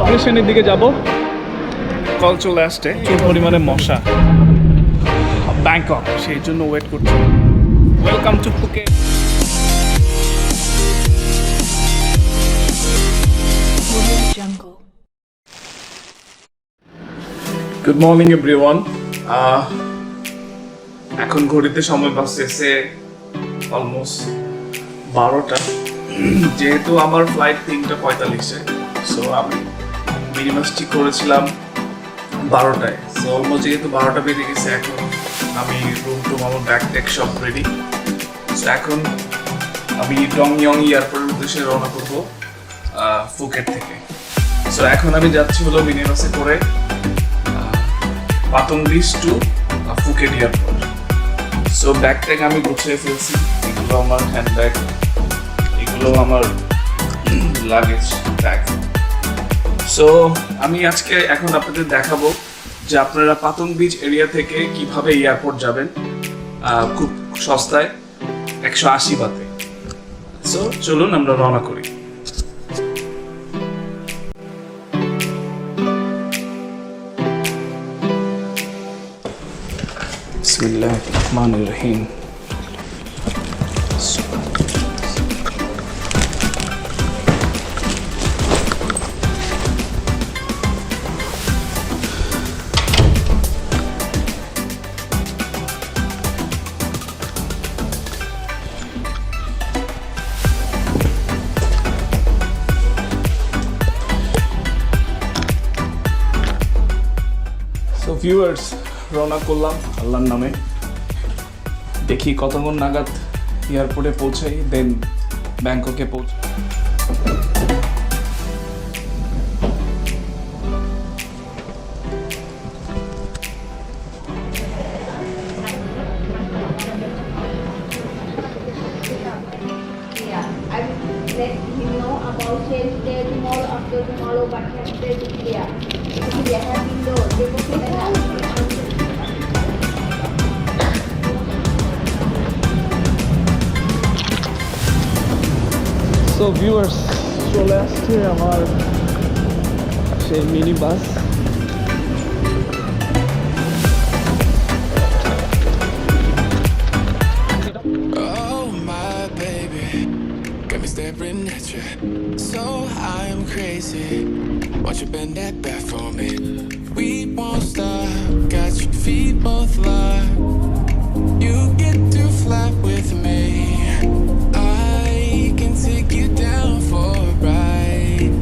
ইমিগ্রেশনের দিকে যাব। কল চলে আসছে, প্রচুর পরিমাণে মশা ব্যাংকক, সেই জন্য ওয়েট করছি। Welcome to Phuket. Good morning everyone. এখন ঘড়িতে সময় বাজতেছে অলমোস্ট 12টা। যেহেতু আমার ফ্লাইট 3:45-এ, সো আমি মিনিমাস ঠিক করেছিলাম 12টায়। সো অলমোস্ট যেহেতু 12টা বেজে গেছে, এখন আমি রুম টুম আমার ব্যাগ ট্যাগ সব রেডি। সো এখন আমি ডংইয়ং এয়ারপোর্টের উদ্দেশ্যে রওনা করবো ফুকেট থেকে। সো এখন আমি যাচ্ছি হলো মিনিবাসে করে Patong beach to Phuket airport. So bag tag আমি গুছিয়ে ফেলছি। এগুলো আমার হ্যান্ড ব্যাগ, এগুলো আমার লাগেজ ব্যাগ। সো আমি আজকে এখন আপনাদের দেখাবো যে আপনারা পাতং বিচ এরিয়া থেকে কিভাবে এয়ারপোর্ট যাবেন খুব সস্তায় 180 বাতে। সো চলুন আমরা রওনা করি। বিসমিল্লাহির রহমানির রহিম। সো ভিউয়ার্স, রওনা করলাম আল্লাহর নামে। দেখি কতক্ষণ নাগাদ এয়ারপোর্টে পৌঁছাই, দেন ব্যাংককে পৌঁছাই। সো ভিউয়ার্স, চলে আসছে আমার সেই mini bus. Staring at you, so I'm crazy. Watch you bend that back for me. We won't stop. Got your feet both locked. You get to fly with me. I can take you down for a ride.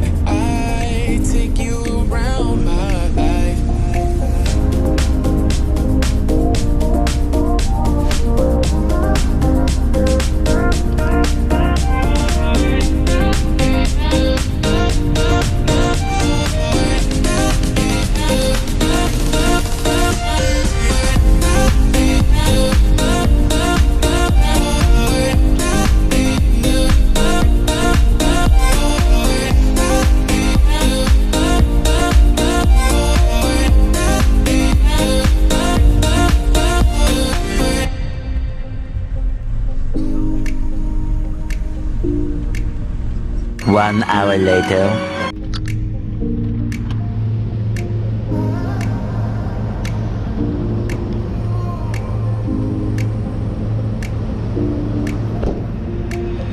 I take you around my life. One hour later.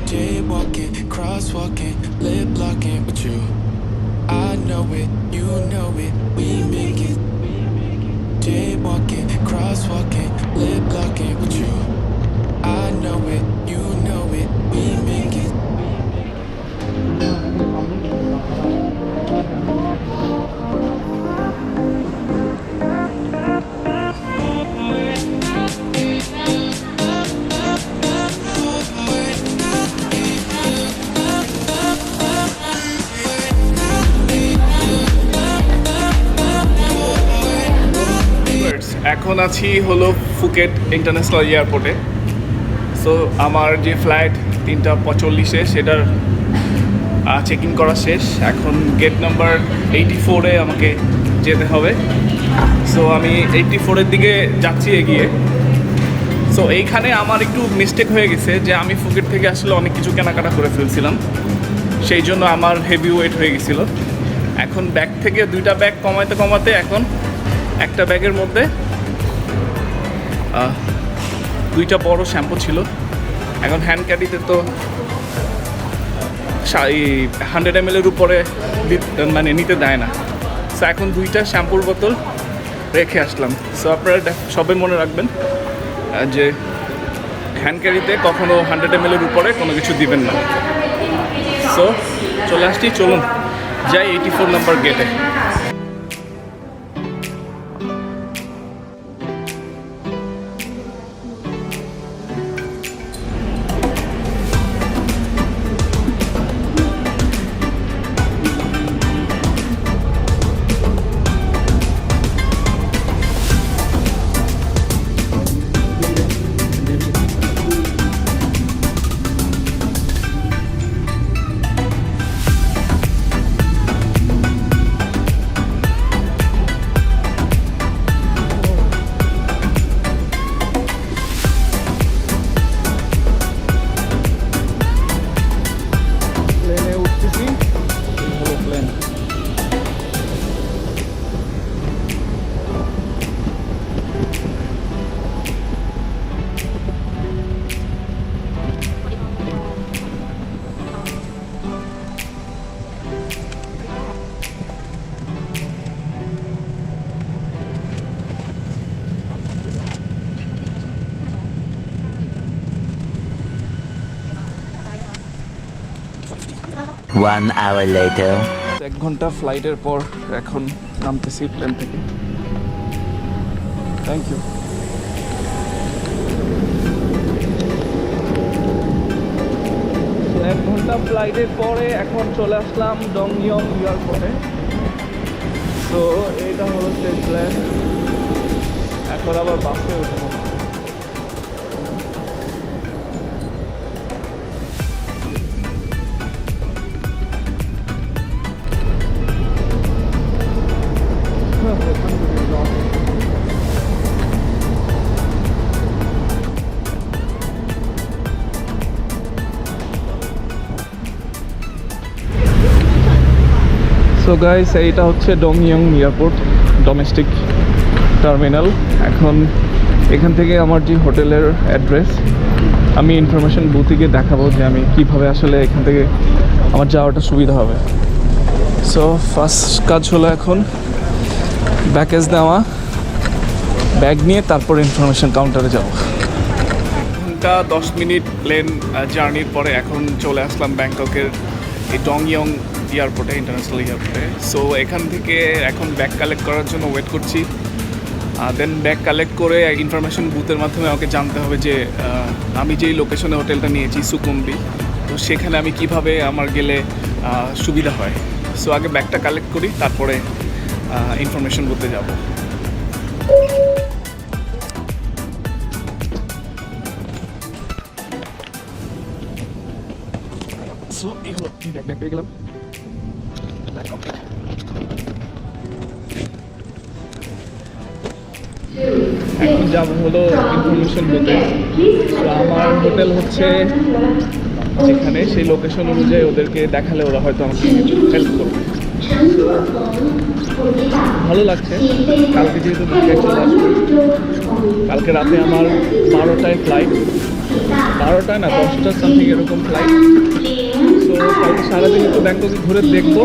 Jaywalking, crosswalking, lip locking with you. I know it, you know it, we make it. Jaywalking, crosswalking, lip locking with you. I know it, you know it, we make it. এখন আছি হলো Phuket international এয়ারপোর্টে। So আমার যে flight 3:45-এ, সেটার check in করা শেষ। এখন গেট নাম্বার 84-এ আমাকে যেতে হবে। সো আমি 84-এর দিকে যাচ্ছি এগিয়ে। সো এইখানে আমার একটু মিস্টেক হয়ে গেছে যে আমি ফুকেট থেকে আসলে অনেক কিছু কেনাকাটা করে ফেলছিলাম, সেই জন্য আমার হেভি ওয়েট হয়ে গেছিলো। এখন ব্যাগ থেকে 2টা ব্যাগ কমাতে কমাতে এখন একটা ব্যাগের মধ্যে 2টা বড় শ্যাম্পু ছিল। এখন হ্যান্ড ক্যারিতে তো 100 ml এর উপরে মানে নিতে দেয় না। সো এখন 2টা শ্যাম্পুর বোতল রেখে আসলাম। সো আপনারা সবাই মনে রাখবেন যে হ্যান্ড ক্যারিতে কখনো 100 ml এর উপরে কোনো কিছু দিবেন না। সো চলে আসছি, চলুন যাই 84 নম্বর গেটে। One hour later. 1 ঘন্টা ফ্লাইটের পর এখন নামতেছি প্লেন থেকে। Thank you. 1 ঘন্টা ফ্লাইটের পরে এখন চলে আসলাম ডংইয়ং এয়ারপোর্টে। তো এইটা হলো সেই প্লেন, এখন আবার বাসে উঠবো। সো গাইস, এইটা হচ্ছে ডংইয়ং এয়ারপোর্ট ডোমেস্টিক টার্মিনাল। এখন এখান থেকে আমার যে হোটেলের অ্যাড্রেস আমি ইনফরমেশন বুথে গিয়ে দেখাবো যে আমি কিভাবে আসলে এখান থেকে আমার যাওয়াটা সুবিধা হবে। সো ফার্স্ট কাজ হলো এখন ব্যাগেজ নেওয়া, ব্যাগ নিয়ে তারপর ইনফরমেশন কাউন্টারে যাব। 1 ঘন্টা 10 মিনিট প্লেন জার্নির পরে এখন চলে আসলাম ব্যাংককের এই ডংইয়ং এয়ারপোর্টে, ইন্টারন্যাশনাল এয়ারপোর্টে। সো এখান থেকে এখন ব্যাগ কালেক্ট করার জন্য ওয়েট করছি। দেন ব্যাগ কালেক্ট করে ইনফরমেশন বুথের মাধ্যমে আমাকে জানতে হবে যে আমি যেই লোকেশনে হোটেলটা নিয়েছি সুকুম্বি, তো সেখানে আমি কিভাবে আমার গেলে সুবিধা হয়। সো আগে ব্যাগটা কালেক্ট করি, তারপরে ইনফরমেশন বুথে যাব। সো এই হলো ব্যাগ পেয়ে গেলাম। এখন যাবো হলো ইনফরমেশন বুথে। তো আমার হোটেল হচ্ছে যেখানে, সেই লোকেশন অনুযায়ী ওদেরকে দেখালে ওরা হয়তো আমাকে হেল্প করবে। ভালো লাগছে। কালকে যেহেতু ঢাকায় চলে আসবো, কালকে রাতে আমার 12টায় ফ্লাইট, 12টায় না 10টা সামথিং এরকম ফ্লাইট। তো কালকে সারাদিন একটু ব্যাংককে ঘুরে দেখবো।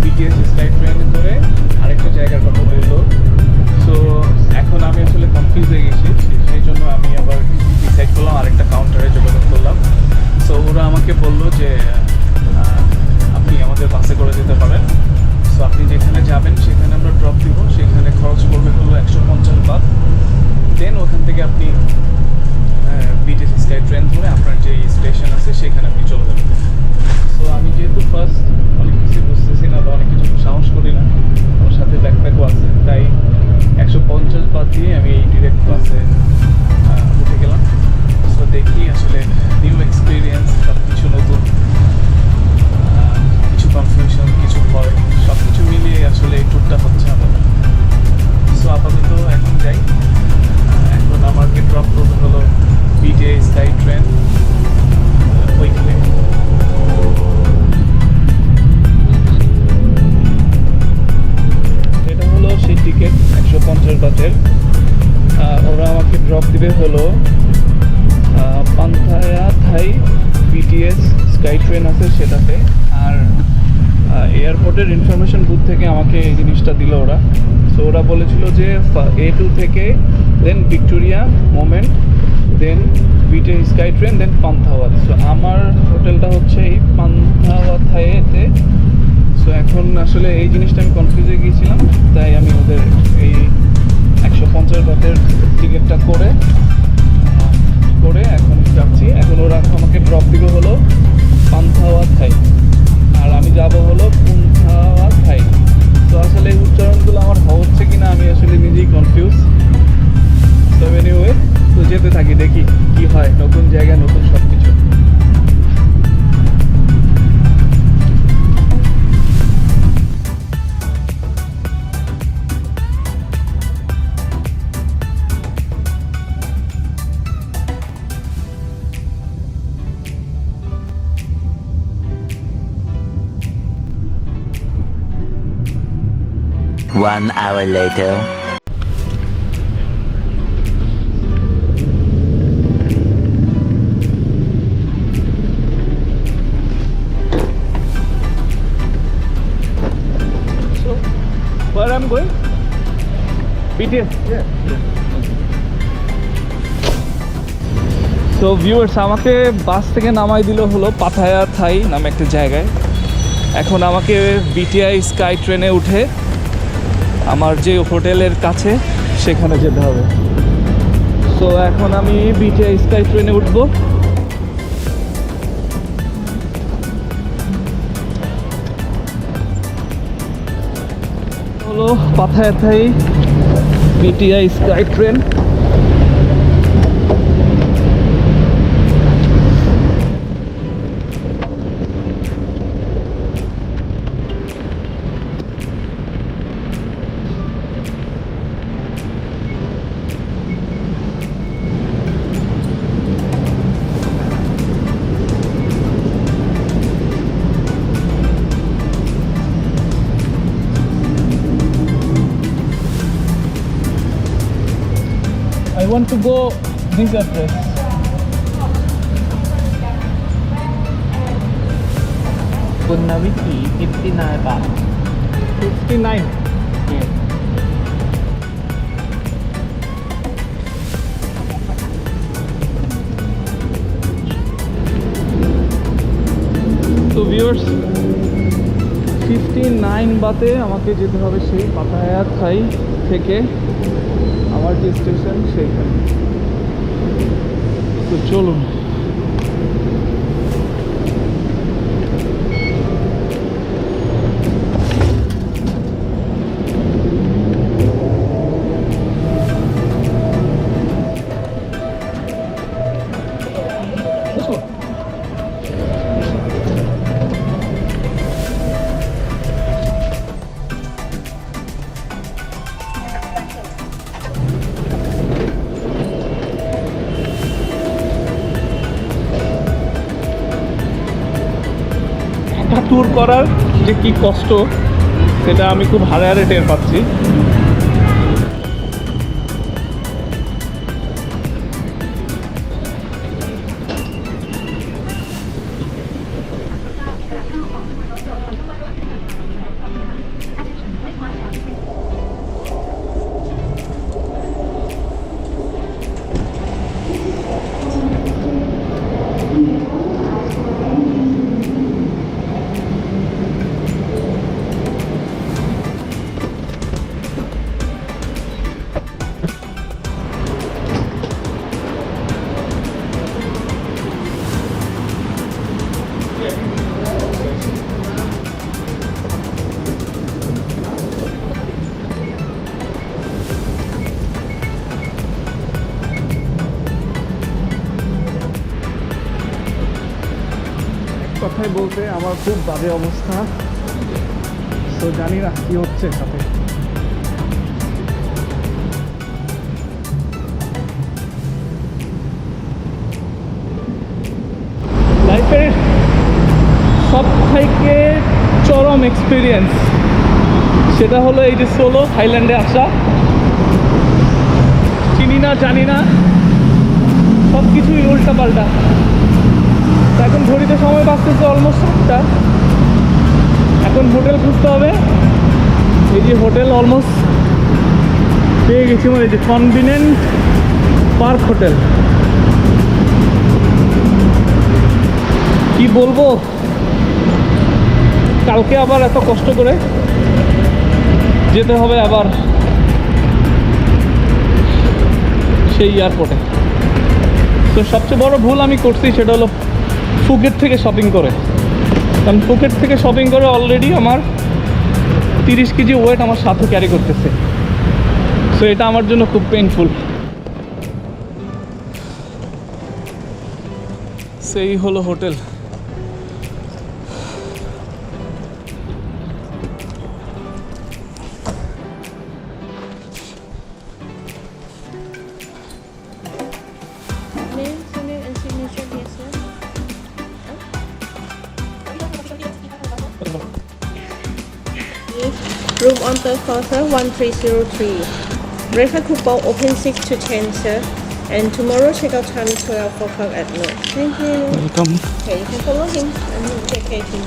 BTS স্কাই ট্রেন আমি আসলে কনফিউজ হয়ে গেছি, সেই জন্য আমি আবার ডিসাইড করলাম আরেকটা কাউন্টারে যোগাযোগ করলাম। সো ওরা আমাকে বললো যে আপনি আমাদের বাসে করে যেতে পারেন। সো আপনি যেখানে যাবেন সেখানে আমরা ড্রপ দিব, সেখানে খরচ পড়বে হলো 150 বাত। দেন ওখান থেকে আপনি বিটিএস স্কাই ট্রেন ধরে আপনার যে স্টেশন আছে সেখানে আপনি চলে যাবেন। সো আমি যেহেতু ফার্স্ট অনেক কিছু বুঝতেছি না বা অনেক কিছু সাহস করি না, আমার সাথে ব্যাকপ্যাকও আছে, তাই 150 বাত দিয়ে আমি এই ডিরেক্ট বাসে উঠে গেলাম। সো দেখি আসলে নিউ এক্সপিরিয়েন্স, সব কিছু নতুন, কিছু কনফিউশন, কিছু ভয়, সব কিছু মিলিয়ে আসলে এই ট্যুরটা হচ্ছে আমার। সো আপাতত এখন যাই, এখন আমাকে ড্রপ করতে হলো বিডে স্কাই ট্রেন ওইখানে। এটা হলো সেই টিকিট 150 বাতের। ওরা আমাকে ড্রপ দিবে হলো পান্থায়া থাই বিটিএস স্কাই ট্রেন আছে সেটাতে। আর এয়ারপোর্টের ইনফরমেশন বুথ থেকে আমাকে এই জিনিসটা দিল ওরা। সো ওরা বলেছিল যে A2 থেকে দেন ভিক্টোরিয়া মোমেন্ট, দেন বিটে স্কাই ট্রেন, দেন পান্থাওয়াত। সো আমার হোটেলটা হচ্ছে এই পান্থাওয়াত থাইতে। সো এখন আসলে এই জিনিসটা আমি কনফিউজ হয়ে গিয়েছিলাম, তাই আমি ওদের এই 150 বাতের টিকিটটা করে এখন যাচ্ছি। এখন ওরা আমাকে ড্রপ দিবে হলো পান্থাওয়াত থাই, আর আমি যাব হলো পুন্থাওয়াত থাই। তো আসলে এই উচ্চারণগুলো আমার হচ্ছে কিনা আমি আসলে নিজেই কনফিউজ। তো এনিওয়ে, তো যেতে থাকি, দেখি কি হয়, নতুন জায়গা, নতুন সব কিছু। One hour later. So, where I'm going? BTS? Yeah. So viewers, আমাকে বাস থেকে নামাই দিল হলো পাথায়া থাই নামে একটা জায়গায়। এখন আমাকে বিটিআই স্কাই ট্রেনে উঠে আমার যে হোটেলের কাছে সেখানে যেতে হবে। সো এখন আমি বিটিআই স্কাই ট্রেনে উঠবো। হলো Pattaya Thai BTI sky train. I want to go this address. Punnavithi 59 baht. 59. Yes. So viewers, 59 বাতে আমাকে যেতে হবে সেই পাথায়া থাই থেকে আমার যে স্টেশন সেইখানে। তো চলুন। ট্যুর করার যে কি কষ্ট সেটা আমি খুব হাড়ে হাড়ে টের পাচ্ছি। কথাই বলতে আমার খুব বাজে অবস্থা। তো জানি না কি হচ্ছে সাথে। লাইফের সব থেকে চরম এক্সপিরিয়েন্স সেটা হলো এই যে সোলো থাইল্যান্ডে আসা। চিনি না জানি না, সব কিছুই উল্টা পাল্টা। এখন ঘড়িতে সময় বাঁচতেছে অলমোস্ট 7টা। এখন হোটেল খুঁজতে হবে। এই যে হোটেল অলমোস্ট পেয়ে গেছি, মানে যে কনভিনিয়েন্ট পার্ক হোটেল। কি বলবো, কালকে আবার এত কষ্ট করে যেতে হবে আবার সেই এয়ারপোর্টে। তো সবচেয়ে বড় ভুল আমি করছি সেটা হলো ফুকেট থেকে শপিং করে। কারণ ফুকেট থেকে শপিং করে অলরেডি আমার 30 কেজি ওয়েট আমার সাথে ক্যারি করতেছে। সো এটা আমার জন্য খুব পেইনফুল। সেই হলো hotel. Name, surname, and signature, yes, sir. Room on third floor, sir, 1303. Breakfast coupon open 6 to 10, sir. And tomorrow checkout time 12 o'clock at noon. Thank you. Welcome. Okay, you can follow him and he will take care of you.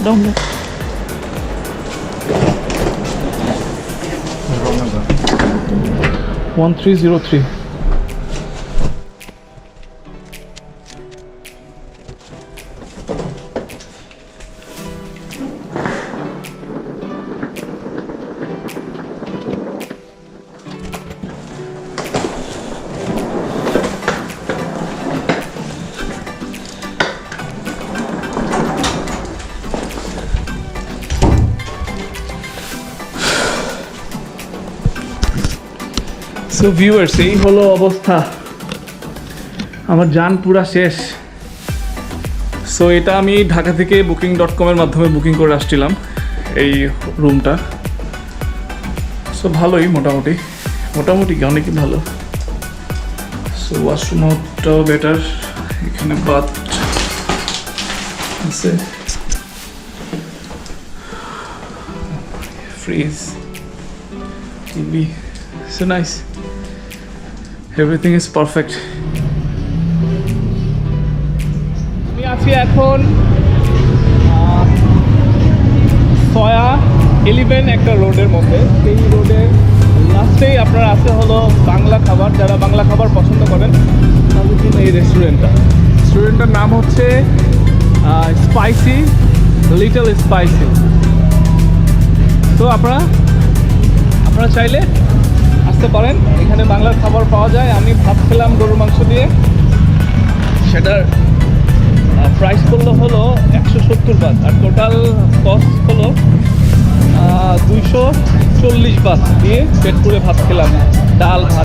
Down there. 1303. So viewers, এই হলো অবস্থা। আমার জান পুরা শেষ। So এটা আমি ঢাকা থেকে booking.com এর মাধ্যমে বুকিং করে আসছিলাম এই রুমটা। সো ভালোই, মোটামুটি কি অনেকই ভালো। সো ওয়াশরুমটাও বেটার, এখানে বাথ আছে, fridge, TV, so nice, everything is perfect. আমি আছি এখন সয়া 11 একটা রোডের মধ্যে। এই রোডের লাস্টেই আপনার আছে হলো বাংলা খাবার। যারা বাংলা খাবার পছন্দ করেন তাদের জন্য এই রেস্টুরেন্টটার নাম হচ্ছে স্পাইসি, লিটল স্পাইসি। তো আপনারা চাইলে আসতে পারেন, এখানে বাংলার খাবার পাওয়া যায়। আমি ভাত খেলাম গরুর মাংস দিয়ে, সেটার প্রাইস করলো হলো 170 বাত, আর টোটাল কস্ট হলো 240 বাত দিয়ে পেট পুরে ভাত খেলাম, ডাল ভাত।